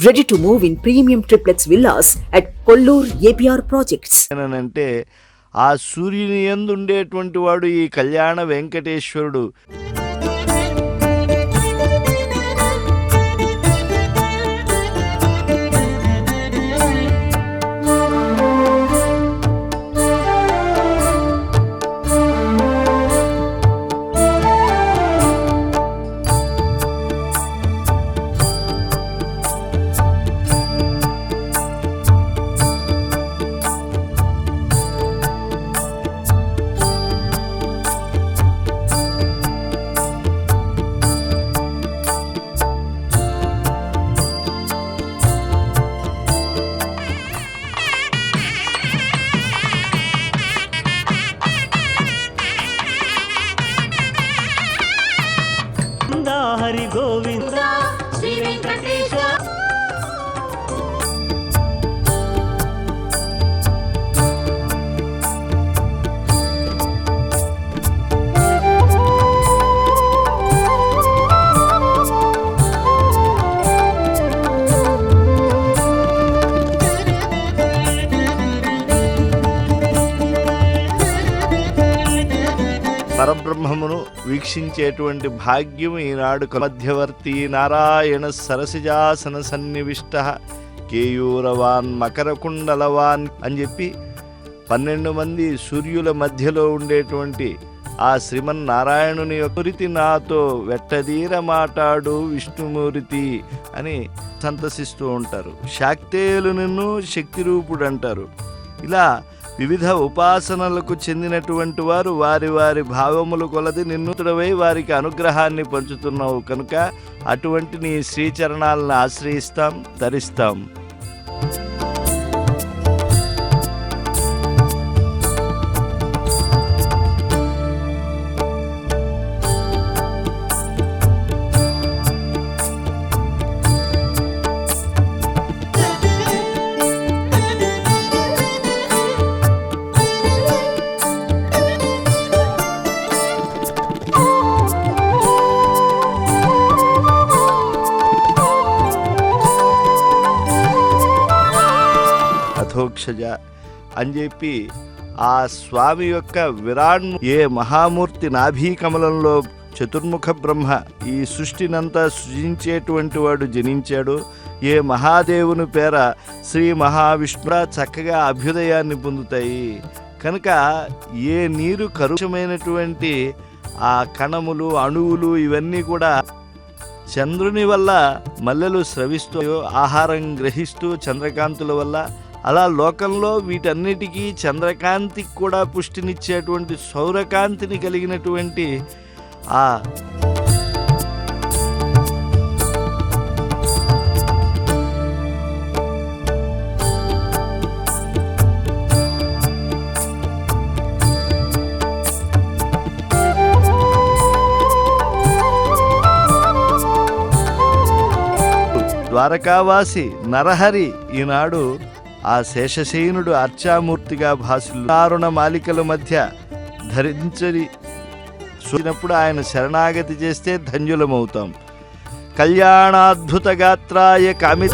ready to move in premium triplex villas at Kollur APR Projects. అంటే ఆ సూర్యుని యందు ఉండేటువంటి వాడు ఈ కళ్యాణ వెంకటేశ్వరుడు. హరి గోవింద శ్రీ వెంకటేశ. పరబ్రహ్మమును వీక్షించేటువంటి భాగ్యం ఈనాడు మధ్యవర్తి నారాయణ సరసిజాసన సన్నివిష్ట కేయూరవాన్ మకరకుండలవాన్ అని చెప్పి 12 మంది సూర్యుల మధ్యలో ఉండేటువంటి ఆ శ్రీమన్నారాయణుని యొక్కరితి నాతో వెట్టదీర మాటాడు విష్ణుమూర్తి అని సంతసిస్తూ ఉంటారు. శాక్తేయులు నిన్ను శక్తి రూపుడు అంటారు. ఇలా వివిధ ఉపాసనలకు చెందినటువంటి వారు వారి వారి భావములు కొలది నిన్నుతుడవై వారికి అనుగ్రహాన్ని పంచుతున్నావు కనుక అటువంటి నీ శ్రీచరణాలను ఆశ్రయిస్తాం, తరిస్తాం. అథోక్షజ అని చెప్పి ఆ స్వామి యొక్క విరాట్ ఏ మహామూర్తి నాభీకమలంలో చతుర్ముఖ బ్రహ్మ ఈ సృష్టినంతా సృజించేటువంటి వాడు జనించాడు. ఏ మహాదేవుని పేర శ్రీ మహావిష్ణు చక్కగా అభ్యుదయాన్ని పొందుతాయి కనుక ఏ నీరు కరుషమైనటువంటి ఆ కణములు అణువులు ఇవన్నీ కూడా చంద్రుని వల్ల మల్లెలు స్రవిస్తూ ఆహారం గ్రహిస్తూ చంద్రకాంతుల వల్ల అలా లోకంలో వీటన్నిటికీ చంద్రకాంతికి కూడా పుష్టినిచ్చేటువంటి సౌరకాంతిని కలిగినటువంటి ఆ ద్వారకావాసి నరహరి ఈనాడు ఆ శేషశయనుడు అర్చామూర్తిగా భాసులు మాలికల మధ్య ధరించని చూసినప్పుడు ఆయన శరణాగతి చేస్తే ధన్యులమవుతాం. కళ్యాణాద్భుత గాత్రాయ కామి